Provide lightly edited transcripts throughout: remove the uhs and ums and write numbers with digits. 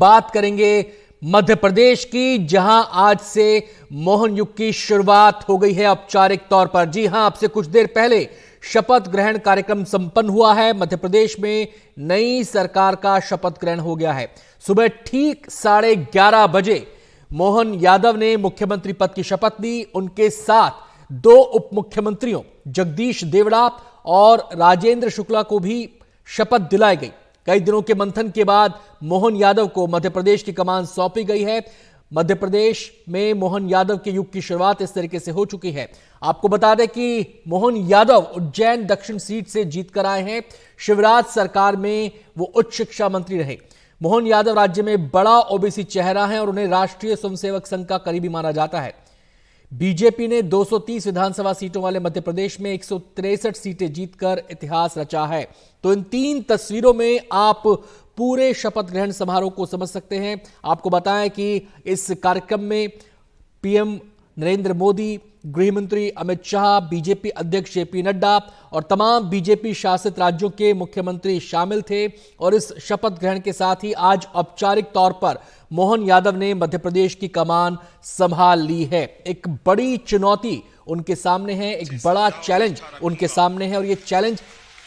बात करेंगे मध्य प्रदेश की, जहां आज से मोहन युग की शुरुआत हो गई है औपचारिक तौर पर। जी हां, अब से कुछ देर पहले शपथ ग्रहण कार्यक्रम संपन्न हुआ है। मध्य प्रदेश में नई सरकार का शपथ ग्रहण हो गया है। सुबह ठीक 11:30 बजे मोहन यादव ने मुख्यमंत्री पद की शपथ ली। उनके साथ 2 उप मुख्यमंत्रियों जगदीश देवड़ा और राजेंद्र शुक्ला को भी शपथ दिलाई गई। कई दिनों के मंथन के बाद मोहन यादव को मध्य प्रदेश की कमान सौंपी गई है। मध्य प्रदेश में मोहन यादव के युग की शुरुआत इस तरीके से हो चुकी है। आपको बता दें कि मोहन यादव उज्जैन दक्षिण सीट से जीतकर आए हैं। शिवराज सरकार में वो उच्च शिक्षा मंत्री रहे। मोहन यादव राज्य में बड़ा ओबीसी चेहरा है और उन्हें राष्ट्रीय स्वयंसेवक संघ का करीबी माना जाता है। बीजेपी ने 230 विधानसभा सीटों वाले मध्य प्रदेश में 163 सीटें जीतकर इतिहास रचा है। तो इन 3 तस्वीरों में आप पूरे शपथ ग्रहण समारोह को समझ सकते हैं। आपको बताएं कि इस कार्यक्रम में पीएम नरेंद्र मोदी, गृह मंत्री अमित शाह, बीजेपी अध्यक्ष जेपी नड्डा और तमाम बीजेपी शासित राज्यों के मुख्यमंत्री शामिल थे। और इस शपथ ग्रहण के साथ ही आज औपचारिक तौर पर मोहन यादव ने मध्य प्रदेश की कमान संभाल ली है। एक बड़ी चुनौती उनके सामने है, एक बड़ा चैलेंज उनके सामने है। और यह चैलेंज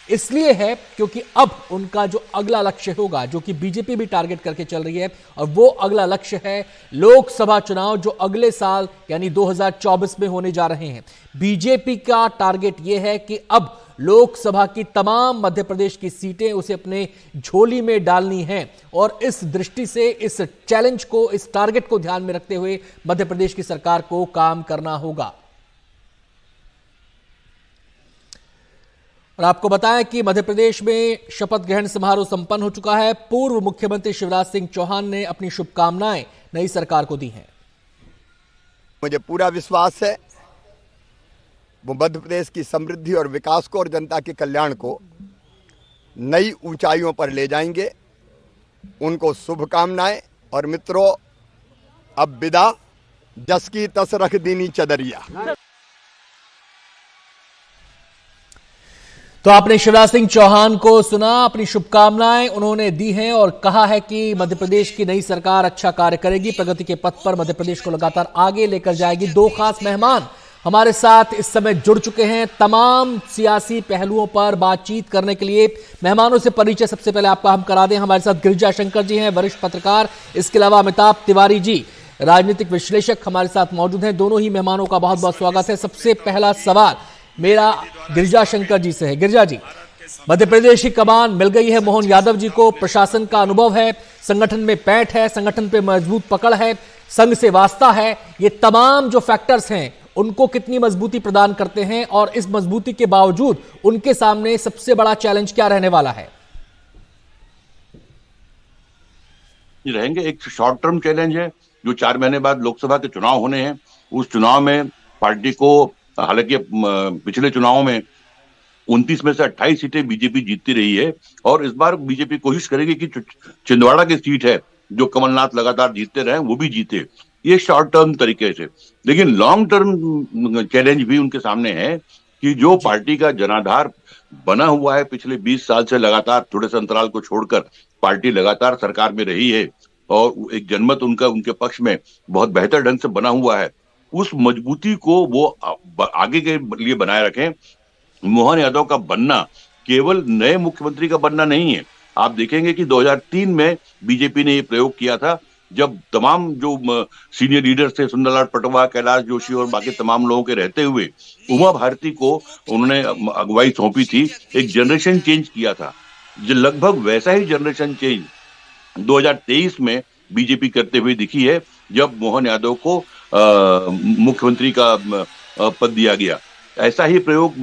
इसलिए है क्योंकि अब उनका जो अगला लक्ष्य होगा, जो कि बीजेपी भी टारगेट करके चल रही है, और वो अगला लक्ष्य है लोकसभा चुनाव जो अगले साल यानी 2024 में होने जा रहे हैं। बीजेपी का टारगेट यह है कि अब लोकसभा की तमाम मध्य प्रदेश की सीटें उसे अपने झोली में डालनी हैं। और इस दृष्टि से इस चैलेंज को, इस टारगेट को ध्यान में रखते हुए मध्य प्रदेश की सरकार को काम करना होगा। और आपको बताएं कि मध्य प्रदेश में शपथ ग्रहण समारोह संपन्न हो चुका है। पूर्व मुख्यमंत्री शिवराज सिंह चौहान ने अपनी शुभकामनाएं नई सरकार को दी हैं। मुझे पूरा विश्वास है वो मध्य प्रदेश की समृद्धि और विकास को और जनता के कल्याण को नई ऊंचाइयों पर ले जाएंगे। उनको शुभकामनाएं। और मित्रों, अब विदा, जस की तस रख दीनी चदरिया। तो आपने शिवराज सिंह चौहान को सुना, अपनी शुभकामनाएं उन्होंने दी हैं और कहा है कि मध्य प्रदेश की नई सरकार अच्छा कार्य करेगी, प्रगति के पथ पर मध्य प्रदेश को लगातार आगे लेकर जाएगी। 2 खास मेहमान हमारे साथ इस समय जुड़ चुके हैं तमाम सियासी पहलुओं पर बातचीत करने के लिए। मेहमानों से परिचय सबसे पहले आपका हम करा दें। हमारे साथ गिरिजा शंकर जी हैं, वरिष्ठ पत्रकार। इसके अलावा अमिताभ तिवारी जी, राजनीतिक विश्लेषक, हमारे साथ मौजूद हैं। दोनों ही मेहमानों का बहुत बहुत स्वागत है। सबसे पहला सवाल मेरा गिरिजा शंकर जी से है। गिरिजा जी, मध्य प्रदेश की कमान मिल गई है मोहन यादव जी को। प्रशासन का अनुभव है, संगठन में पैठ है, संगठन पे मजबूत पकड़ है, संघ से वास्ता है। ये तमाम जो फैक्टर्स हैं उनको कितनी मजबूती प्रदान करते हैं और इस मजबूती के बावजूद उनके सामने सबसे बड़ा चैलेंज क्या रहने वाला है? रहेंगे एक शॉर्ट टर्म चैलेंज है जो 4 महीने बाद लोकसभा के चुनाव होने हैं। उस चुनाव में पार्टी को, हालांकि पिछले चुनावों में 29 में से 28 सीटें बीजेपी जीतती रही है और इस बार बीजेपी कोशिश करेगी कि छिंदवाड़ा की सीट है जो कमलनाथ लगातार जीतते रहे वो भी जीते। ये शॉर्ट टर्म तरीके से, लेकिन लॉन्ग टर्म चैलेंज भी उनके सामने है कि जो पार्टी का जनाधार बना हुआ है पिछले 20 साल से, लगातार थोड़े से अंतराल को छोड़कर पार्टी लगातार सरकार में रही है और एक जनमत उनका उनके पक्ष में बहुत बेहतर ढंग से बना हुआ है। उस मजबूती को वो आगे के लिए बनाए रखें। मोहन यादव का बनना केवल नए मुख्यमंत्री का बनना नहीं है। आप देखेंगे कि 2003 में बीजेपी ने ये प्रयोग किया था जब तमाम जो सीनियर लीडर्स थे, सुंदरलाल पटवा, कैलाश जोशी और बाकी तमाम लोगों के रहते हुए उमा भारती को उन्होंने अगुवाई सौंपी थी। एक जनरेशन चेंज किया था। जो लगभग वैसा ही जनरेशन चेंज 2023 में बीजेपी करते हुए दिखी है जब मोहन यादव को मुख्यमंत्री का पद दिया गया। ऐसा ही प्रयोग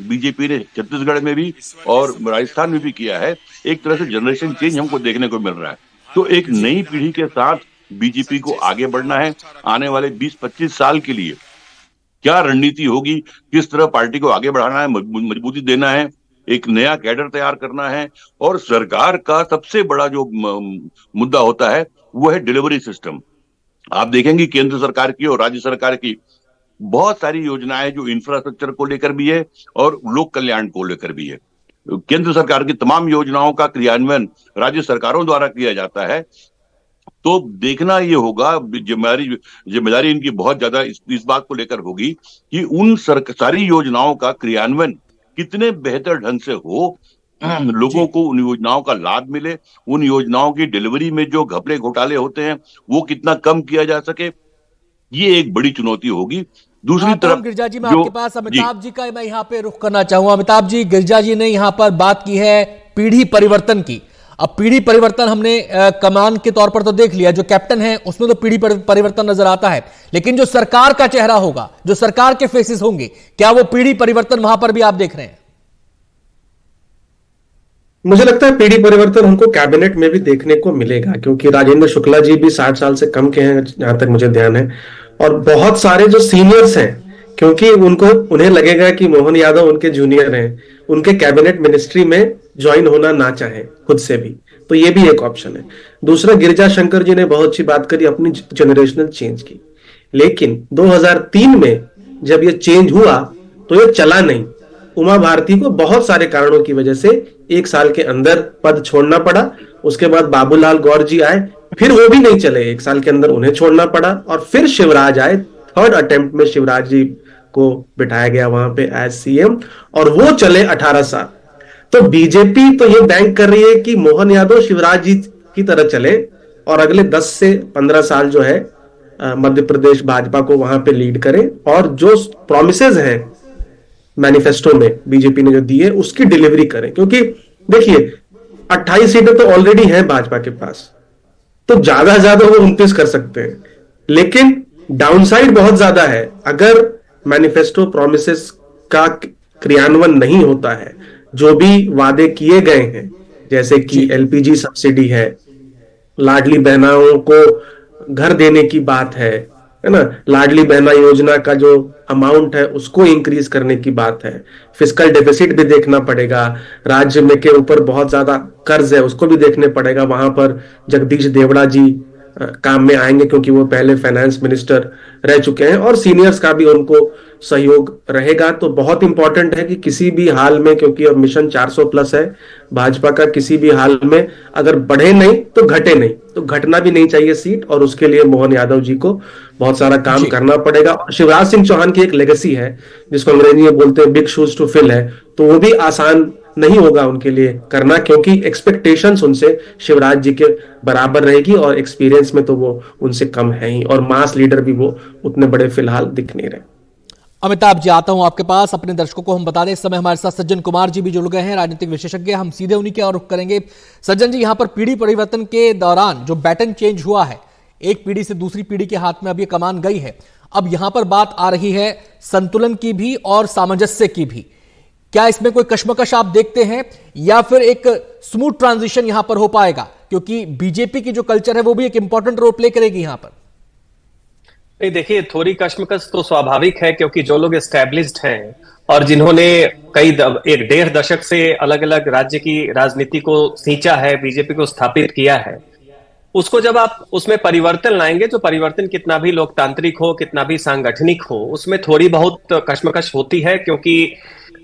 बीजेपी ने छत्तीसगढ़ में भी और राजस्थान में भी किया है। एक तरह से जनरेशन चेंज हमको देखने को मिल रहा है। तो एक नई पीढ़ी के साथ बीजेपी को आगे बढ़ना है। आने वाले 20-25 साल के लिए क्या रणनीति होगी, किस तरह पार्टी को आगे बढ़ाना है, मजबूती देना है, एक नया कैडर तैयार करना है। और सरकार का सबसे बड़ा जो मुद्दा होता है वो है डिलीवरी सिस्टम। आप देखेंगे केंद्र सरकार की और राज्य सरकार की बहुत सारी योजनाएं जो इंफ्रास्ट्रक्चर को लेकर भी है और लोक कल्याण को लेकर भी है। केंद्र सरकार की तमाम योजनाओं का क्रियान्वयन राज्य सरकारों द्वारा किया जाता है, तो देखना ये होगा, जिम्मेदारी इनकी बहुत ज्यादा इस बात को लेकर होगी कि उन सारी योजनाओं का क्रियान्वयन कितने बेहतर ढंग से हो, लोगों को उन योजनाओं का लाभ मिले, उन योजनाओं की डिलीवरी में जो घपले घोटाले होते हैं वो कितना कम किया जा सके, ये एक बड़ी चुनौती होगी। दूसरी तरफ गिरिजा जी, मैं आपके पास अमिताभ जी का मैं यहाँ पे रुख करना चाहूंगा। अमिताभ जी, गिरिजा जी ने यहाँ पर बात की है पीढ़ी परिवर्तन की। अब पीढ़ी परिवर्तन हमने कमान के तौर पर तो देख लिया, जो कैप्टन है उसमें तो पीढ़ी परिवर्तन नजर आता है, लेकिन जो सरकार का चेहरा होगा, जो सरकार के फेसेस होंगे, क्या वो पीढ़ी परिवर्तन वहां पर भी आप देख रहे हैं? मुझे लगता है पीढ़ी परिवर्तन हमको कैबिनेट में भी देखने को मिलेगा, क्योंकि राजेंद्र शुक्ला जी भी 60 साल से कम के हैं जहां तक मुझे ध्यान है, और बहुत सारे जो सीनियर्स हैं, क्योंकि उन्हें लगेगा कि मोहन यादव उनके जूनियर हैं, उनके कैबिनेट मिनिस्ट्री में ज्वाइन होना ना चाहे खुद से भी, तो ये भी एक ऑप्शन है। दूसरा, गिरिजा शंकर जी ने बहुत अच्छी बात करी अपनी जनरेशनल चेंज की, लेकिन 2003 में जब ये चेंज हुआ तो ये चला नहीं। उमा भारती को बहुत सारे कारणों की वजह से 1 साल के अंदर पद छोड़ना पड़ा। उसके बाद बाबूलाल गौर जी आए, फिर वो भी नहीं चले, 1 साल के अंदर उन्हें छोड़ना पड़ा, और फिर शिवराज आए। 3rd अटेम्प्ट में शिवराज जी को बिठाया गया वहां पे एज सीएम, और वो चले 18 साल। तो बीजेपी तो ये बैंक कर रही है कि मोहन यादव शिवराज जी की तरह चले और अगले 10 से 15 साल जो है मध्य प्रदेश भाजपा को वहां पे लीड करें, और जो प्रोमिसेस हैं मैनिफेस्टो में बीजेपी ने जो दी है उसकी डिलीवरी करें। क्योंकि देखिए 28 सीटें तो ऑलरेडी हैं भाजपा के पास, तो ज्यादा से ज्यादा वो 29 कर सकते हैं, लेकिन डाउनसाइड बहुत ज्यादा है। अगर मैनिफेस्टो प्रोमिसेस का क्रियान्वयन नहीं होता है, जो भी वादे किए गए हैं, जैसे कि एलपीजी सब्सिडी है, लाडली बहनाओं को घर देने की बात है ना, लाडली बहना योजना का जो अमाउंट है उसको इंक्रीज करने की बात है, फिस्कल डेफिसिट भी देखना पड़ेगा, राज्य में के ऊपर बहुत ज्यादा कर्ज है उसको भी देखने पड़ेगा। वहां पर जगदीश देवड़ा जी काम में आएंगे, क्योंकि वो पहले फाइनेंस मिनिस्टर रह चुके हैं, और सीनियर्स का भी उनको सहयोग रहेगा। तो बहुत इंपॉर्टेंट है कि किसी भी हाल में, क्योंकि अब मिशन 400 प्लस है भाजपा का, किसी भी हाल में अगर बढ़े नहीं तो घटे नहीं, तो घटना भी नहीं चाहिए सीट, और उसके लिए मोहन यादव जी को बहुत सारा काम करना पड़ेगा। शिवराज सिंह चौहान की एक लेगेसी है जिसको अंग्रेजी में बोलते हैं बिग शूज टू फिल है, तो वो भी आसान नहीं होगा उनके लिए करना, क्योंकि एक्सपेक्टेशंस उनसे शिवराज जी के बराबर रहेगी, और एक्सपीरियंस में तो वो उनसे कम है ही, और मास लीडर भी वो उतने बड़े फिलहाल दिख नहीं रहे। अमिताभ जी, आता हूं आपके पास। अपने दर्शकों को हम बता दें, इस समय हमारे साथ सज्जन कुमार जी भी जुड़ गए हैं, राजनीतिक विशेषज्ञ। हम सीधे उन्हीं के और रुख करेंगे। सज्जन जी, यहां पर पीढ़ी परिवर्तन के दौरान जो बैटन चेंज हुआ है, एक पीढ़ी से दूसरी पीढ़ी के हाथ में अब ये कमान गई है, अब यहां पर बात आ रही है संतुलन की भी और सामंजस्य की भी। क्या इसमें कोई कश्मकश आप देखते हैं, या फिर एक स्मूथ ट्रांजिशन यहां पर हो पाएगा? क्योंकि बीजेपी की जो कल्चर है वो भी एक इंपॉर्टेंट रोल प्ले करेगी यहां पर। नहीं, देखिए, थोड़ी कश्मकश तो स्वाभाविक है, क्योंकि जो लोग एस्टैब्लिश्ड हैं और जिन्होंने एक 1.5 दशक से अलग अलग राज्य की राजनीति को सींचा है, बीजेपी को स्थापित किया है, उसको जब आप उसमें परिवर्तन लाएंगे, तो परिवर्तन कितना भी लोकतांत्रिक हो, कितना भी सांगठनिक हो, उसमें थोड़ी बहुत कश्मकश होती है, क्योंकि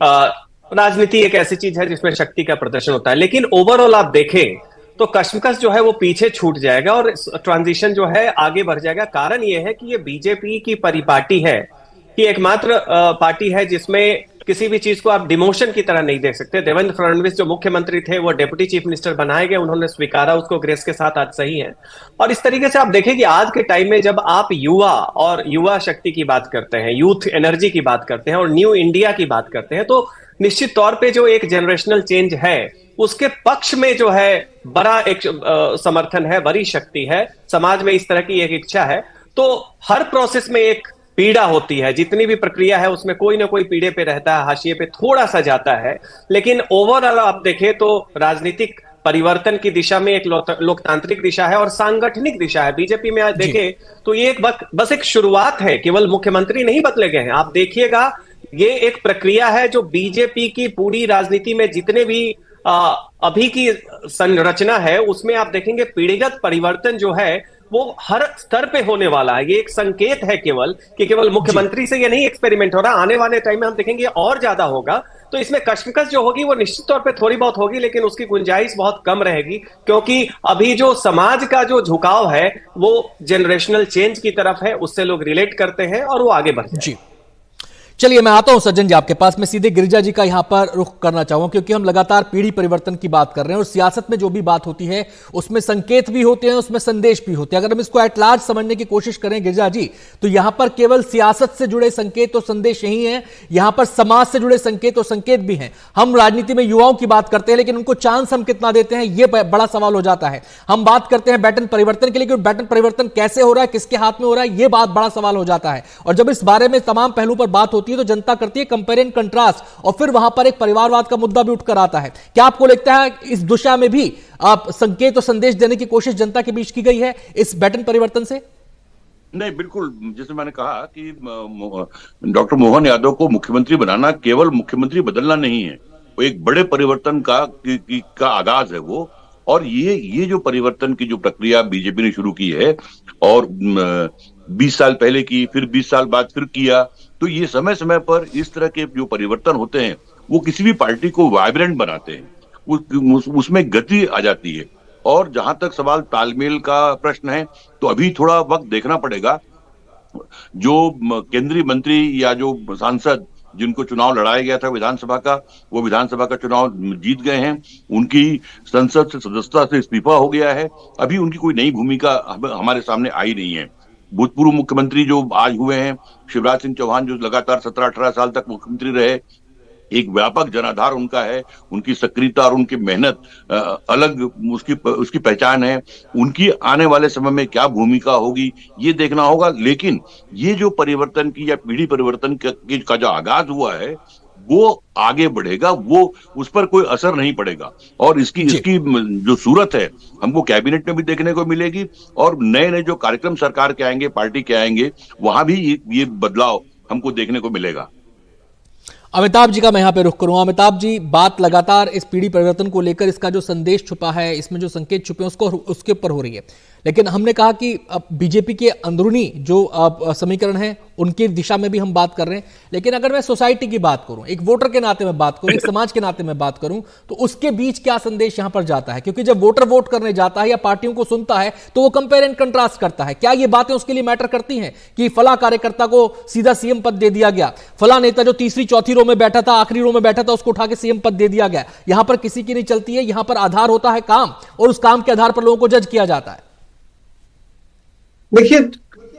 राजनीति एक ऐसी चीज है जिसमें शक्ति का प्रदर्शन होता है। लेकिन ओवरऑल आप देखें तो कश्मकश जो है वो पीछे छूट जाएगा और ट्रांजिशन जो है आगे बढ़ जाएगा। कारण ये है कि ये बीजेपी की परिपाटी है कि एकमात्र पार्टी है जिसमें किसी भी चीज को आप डिमोशन की तरह नहीं देख सकते। देवेंद्र फडणवीस जो मुख्यमंत्री थे वो डेप्यूटी चीफ मिनिस्टर बनाए गए, उन्होंने स्वीकारा उसको ग्रेस के साथ, आज सही है। और इस तरीके से आप देखें कि आज के टाइम में जब आप युवा और युवा शक्ति की बात करते हैं, यूथ एनर्जी की बात करते हैं और न्यू इंडिया की बात करते हैं, तो निश्चित तौर पे जो एक जनरेशनल चेंज है उसके पक्ष में जो है बड़ा एक समर्थन है, बड़ी शक्ति है, समाज में इस तरह की एक इच्छा है। तो हर प्रोसेस में एक पीड़ा होती है, जितनी भी प्रक्रिया है उसमें कोई ना कोई पीड़े पे रहता है, हाशिए पे थोड़ा सा जाता है। लेकिन ओवरऑल आप देखें तो राजनीतिक परिवर्तन की दिशा में एक लोकतांत्रिक दिशा है और सांगठनिक दिशा है। बीजेपी में आज देखें तो ये एक बस एक शुरुआत है, केवल मुख्यमंत्री नहीं बदले गए हैं। आप देखिएगा ये एक प्रक्रिया है जो बीजेपी की पूरी राजनीति में जितने भी अभी की संरचना है उसमें आप देखेंगे पीढ़ीगत परिवर्तन जो है वो हर स्तर पे होने वाला है। ये एक संकेत है केवल कि केवल मुख्यमंत्री से ये नहीं एक्सपेरिमेंट हो रहा, आने वाले टाइम में हम देखेंगे और ज्यादा होगा। तो इसमें कश्मकश जो होगी वो निश्चित तौर पे थोड़ी बहुत होगी, लेकिन उसकी गुंजाइश बहुत कम रहेगी, क्योंकि अभी जो समाज का जो झुकाव है वो जनरेशनल चेंज की तरफ है, उससे लोग रिलेट करते हैं और वो आगे बढ़ते हैं। जी चलिए, मैं आता हूं सज्जन जी आपके पास। मैं सीधे गिरिजा जी का यहां पर रुख करना चाहूंगा, क्योंकि हम लगातार पीढ़ी परिवर्तन की बात कर रहे हैं और सियासत में जो भी बात होती है उसमें संकेत भी होते हैं, उसमें संदेश भी होते हैं। अगर हम इसको एट लार्ज समझने की कोशिश करें गिरिजा जी, तो यहां पर केवल सियासत से जुड़े संकेत और संदेश नहीं है, यहां पर समाज से जुड़े संकेत और संकेत भी हैं। हम राजनीति में युवाओं की बात करते हैं, लेकिन उनको चांस हम कितना देते हैं, यह बड़ा सवाल हो जाता है। हम बात करते हैं पैटर्न परिवर्तन के लिए, लेकिन पैटर्न परिवर्तन कैसे हो रहा है, किसके हाथ में हो रहा है, यह बात बड़ा सवाल हो जाता है। और जब इस बारे में तमाम पहलू पर बात होती है तो जनता करती है कंपेयर एंड कंट्रास्ट, और फिर वहां पर एक परिवारवाद का मुद्दा भी उठकर आता है। क्या आपको लगता है इस दिशा में भी आप संकेत और संदेश देने की कोशिश जनता के बीच की गई है इस पैटर्न परिवर्तन से? नहीं, बिल्कुल। जैसे मैंने कहा कि डॉक्टर मोहन यादव को मुख्यमंत्री बनाना केवल मुख्यमंत्री बदलना नहीं है, वो एक बड़े परिवर्तन का आगाज है वो। और ये जो परिवर्तन की जो प्रक्रिया बीजेपी ने शुरू की है और 20 साल पहले की, फिर 20 साल बाद फिर किया, तो ये समय समय पर इस तरह के जो परिवर्तन होते हैं वो किसी भी पार्टी को वाइब्रेंट बनाते हैं, उसमें गति आ जाती है। और जहां तक सवाल तालमेल का प्रश्न है, तो अभी थोड़ा वक्त देखना पड़ेगा। जो केंद्रीय मंत्री या जो सांसद जिनको चुनाव लड़ाया गया था विधानसभा का, वो विधानसभा का चुनाव जीत गए हैं, उनकी संसद से सदस्यता से इस्तीफा हो गया है। अभी उनकी कोई नई भूमिका हमारे सामने आई नहीं है। भूतपूर्व मुख्यमंत्री जो आज हुए हैं, शिवराज सिंह चौहान, जो लगातार 17-18 साल तक मुख्यमंत्री रहे, एक व्यापक जनाधार उनका है, उनकी सक्रियता और उनकी मेहनत अलग उसकी पहचान है। उनकी आने वाले समय में क्या भूमिका होगी ये देखना होगा। लेकिन ये जो परिवर्तन की या पीढ़ी परिवर्तन का जो आगाज हुआ है वो आगे बढ़ेगा, वो उस पर कोई असर नहीं पड़ेगा। और इसकी जो सूरत है हमको कैबिनेट में भी देखने को मिलेगी, और नए नए जो कार्यक्रम सरकार के आएंगे, पार्टी के आएंगे, वहां भी ये बदलाव हमको देखने को मिलेगा। अमिताभ जी का मैं यहां पे रुख करूंगा। अमिताभ जी, बात लगातार इस पीढ़ी परिवर्तन को लेकर, इसका जो संदेश छुपा है, इसमें जो संकेत छुपे हैं उसके ऊपर हो रही है। लेकिन हमने कहा कि अब बीजेपी के अंदरूनी जो समीकरण है उनकी दिशा में भी हम बात कर रहे हैं। लेकिन अगर मैं सोसाइटी की बात करूं, एक वोटर के नाते में बात करूं, एक समाज के नाते में बात करूं, तो उसके बीच क्या संदेश यहां पर जाता है? क्योंकि जब वोटर वोट करने जाता है या पार्टियों को सुनता है तो वो कंपेयर एंड कंट्रास्ट करता है। क्या ये बातें उसके लिए मैटर करती हैं कि फला कार्यकर्ता को सीधा सीएम पद दे दिया गया, फला नेता जो तीसरी चौथी रो में बैठा था, आखिरी रो में बैठा था, उसको उठा के सीएम पद दे दिया गया? यहां पर किसी की नहीं चलती है। यहां पर आधार होता है काम, और उस काम के आधार पर लोगों को जज किया जाता है। देखिए,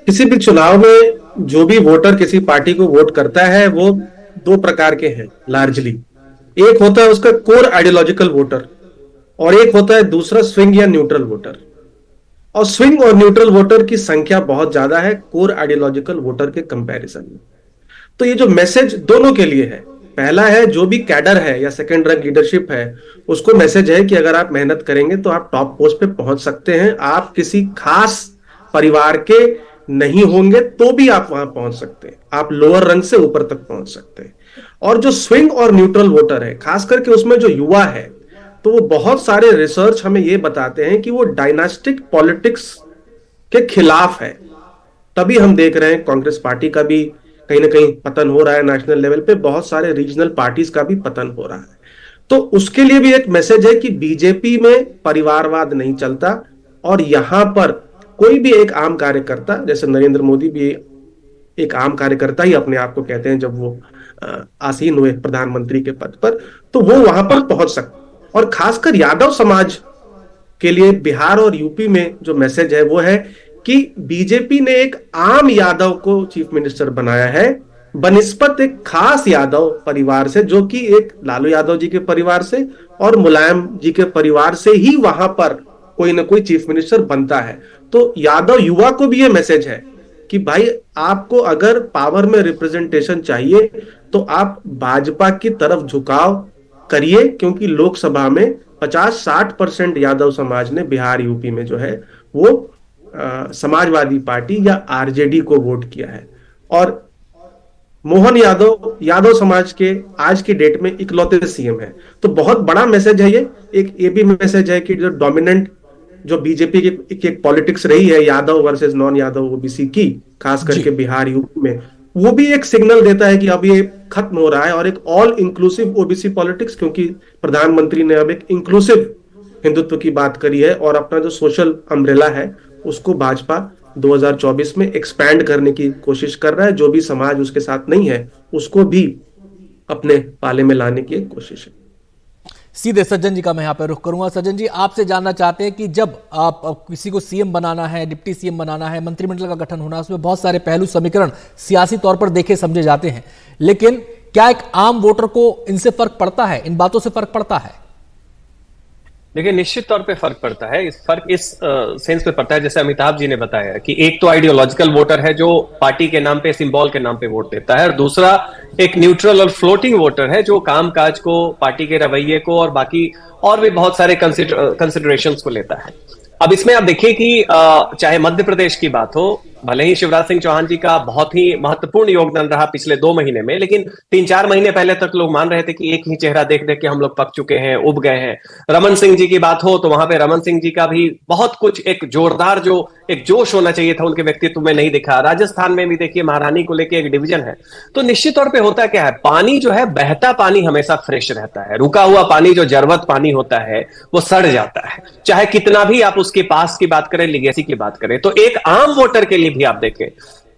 किसी भी चुनाव में जो भी वोटर किसी पार्टी को वोट करता है वो दो प्रकार के हैं लार्जली। एक होता है उसका कोर आइडियोलॉजिकल वोटर, और एक होता है दूसरा स्विंग या न्यूट्रल वोटर। और स्विंग और न्यूट्रल वोटर की संख्या बहुत ज्यादा है कोर आइडियोलॉजिकल वोटर के कंपैरिजन में। तो ये जो मैसेज दोनों के लिए है, पहला है जो भी कैडर है या सेकंड रैंक लीडरशिप है, उसको मैसेज है कि अगर आप मेहनत करेंगे तो आप टॉप पोस्ट पे पहुंच सकते हैं। आप किसी खास परिवार के नहीं होंगे तो भी आप वहां पहुंच सकते हैं, आप लोअर रंग से ऊपर तक पहुंच सकते हैं। और जो स्विंग और न्यूट्रल वोटर है, खास करके उसमें जो युवा है, तो वो बहुत सारे रिसर्च हमें ये बताते हैं कि वो डायनास्टिक पॉलिटिक्स के खिलाफ है। तभी हम देख रहे हैं कांग्रेस पार्टी का भी कहीं ना कहीं पतन हो रहा है, नेशनल लेवल पे बहुत सारे रीजनल पार्टीज का भी पतन हो रहा है। तो उसके लिए भी एक मैसेज है कि बीजेपी में परिवारवाद नहीं चलता, और यहां पर कोई भी एक आम कार्यकर्ता, जैसे नरेंद्र मोदी भी एक आम कार्यकर्ता ही अपने आप को कहते हैं, जब वो आसीन हुए प्रधानमंत्री के पद पर, तो वो वहां पर पहुंच सकते। और खासकर यादव समाज के लिए बिहार और यूपी में जो मैसेज है वो है कि बीजेपी ने एक आम यादव को चीफ मिनिस्टर बनाया है बनिस्बत एक खास यादव परिवार से, जो कि एक लालू यादव जी के परिवार से और मुलायम जी के परिवार से ही वहां पर कोई ना कोई चीफ मिनिस्टर बनता है। तो यादव युवा को भी ये मैसेज है कि भाई, आपको अगर पावर में रिप्रेजेंटेशन चाहिए तो आप भाजपा की तरफ झुकाव करिए, क्योंकि लोकसभा में 50-60% यादव समाज ने बिहार यूपी में जो है वो समाजवादी पार्टी या आरजेडी को वोट किया है। और मोहन यादव समाज के आज की डेट में इकलौते सीएम है। तो बहुत बड़ा मैसेज है ये भी मैसेज है कि जो डोमिनेंट जो बीजेपी की एक पॉलिटिक्स रही है Yadav versus non Yadav OBC की, खास करके बिहार यूपी में, वो भी एक सिग्नल देता है कि अब ये खत्म हो रहा है, और एक ऑल इंक्लूसिव ओबीसी पॉलिटिक्स, क्योंकि प्रधानमंत्री ने अब एक इंक्लूसिव हिंदुत्व की बात करी है और अपना जो सोशल अम्ब्रेला है उसको भाजपा 2024 में एक्सपैंड करने की कोशिश कर रहा है। जो भी समाज उसके साथ नहीं है उसको भी अपने पाले में लाने की कोशिश है। सीधे सज्जन जी का मैं यहाँ पे रुख करूंगा। सज्जन जी, आपसे जानना चाहते हैं कि जब आप किसी को सीएम बनाना है, डिप्टी सीएम बनाना है, मंत्रिमंडल का गठन होना है, उसमें बहुत सारे पहलू समीकरण सियासी तौर पर देखे समझे जाते हैं, लेकिन क्या एक आम वोटर को इनसे फर्क पड़ता है, इन बातों से फर्क पड़ता है? देखिए, निश्चित तौर पे फर्क पड़ता है। इस फर्क इस सेंस पे पड़ता है, जैसे अमिताभ जी ने बताया कि एक तो आइडियोलॉजिकल वोटर है जो पार्टी के नाम पे, सिंबल के नाम पे वोट देता है, और दूसरा एक न्यूट्रल और फ्लोटिंग वोटर है जो कामकाज को, पार्टी के रवैये को और बाकी और भी बहुत सारे कंसिडरेशंस को लेता है। अब इसमें आप देखिए कि चाहे मध्य प्रदेश की बात हो, भले ही शिवराज सिंह चौहान जी का बहुत ही महत्वपूर्ण योगदान रहा पिछले 2 महीने में, लेकिन 3-4 महीने पहले तक लोग मान रहे थे कि एक ही चेहरा देख देख के हम लोग पक चुके हैं, उब गए हैं। रमन सिंह जी की बात हो तो वहां पे रमन सिंह जी का भी बहुत कुछ एक जोरदार जो एक जोश होना चाहिए था उनके व्यक्तित्व में नहीं दिखा। राजस्थान में भी देखिए महारानी को लेकर एक डिवीजन है। तो निश्चित तौर पर होता क्या है, पानी जो है, बहता पानी हमेशा फ्रेश रहता है। रुका हुआ पानी, जो जरवत पानी होता है, वो सड़ जाता है, चाहे कितना भी आप उसके पास की बात करें, लीगेसी की बात करें। तो एक आम वोटर के लिए भी आप देखें,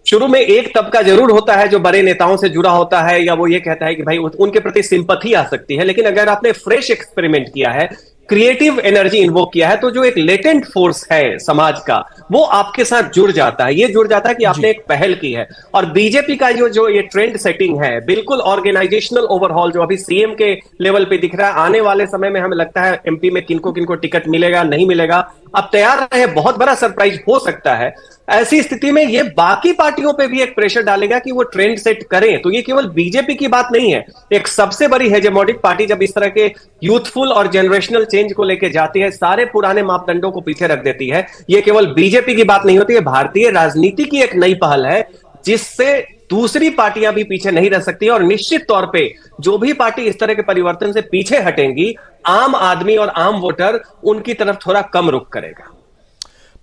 शुरू में एक तबका जरूर होता है जो बड़े नेताओं से जुड़ा होता है, या वो ये कहता है कि भाई उनके प्रति सिंपैथी आ सकती है। लेकिन अगर आपने फ्रेश एक्सपेरिमेंट किया है, क्रिएटिव एनर्जी इन्वोक किया है, तो जो एक लेटेंट फोर्स है समाज का, वो आपके साथ जुड़ जाता है। ये जुड़ जाता है कि आपने एक पहल की है। और बीजेपी का जो ये ट्रेंड सेटिंग है, बिल्कुल ऑर्गेनाइजेशनल ओवरहॉल जो अभी सीएम के लेवल पे दिख रहा है, आने वाले समय में हमें लगता है एमपी में किनको किनको टिकट मिलेगा, नहीं मिलेगा, अब तैयार रहे, बहुत बड़ा सरप्राइज हो सकता है। ऐसी स्थिति में ये बाकी पार्टियों पे भी एक प्रेशर डालेगा कि वो ट्रेंड सेट करें। तो ये केवल बीजेपी की बात नहीं है, एक सबसे बड़ी हेजेमोनिक पार्टी जब इस तरह के यूथफुल और जनरेशनल चेंज को लेकर जाती है, सारे पुराने मापदंडों को पीछे रख देती है। ये केवल बीजेपी की बात नहीं होती है, भारतीय राजनीति की एक नई पहल है जिससे दूसरी पार्टियां भी पीछे नहीं रह सकती। और निश्चित तौर पे जो भी पार्टी इस तरह के परिवर्तन से पीछे हटेंगी, आम आदमी और आम वोटर उनकी तरफ थोड़ा कम रुख करेगा।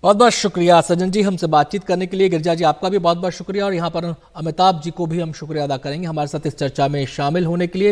बहुत बहुत शुक्रिया सज्जन जी हमसे बातचीत करने के लिए। गिरिजा जी, आपका भी बहुत बहुत शुक्रिया, और यहाँ पर अमिताभ जी को भी हम शुक्रिया अदा करेंगे हमारे साथ इस चर्चा में शामिल होने के लिए।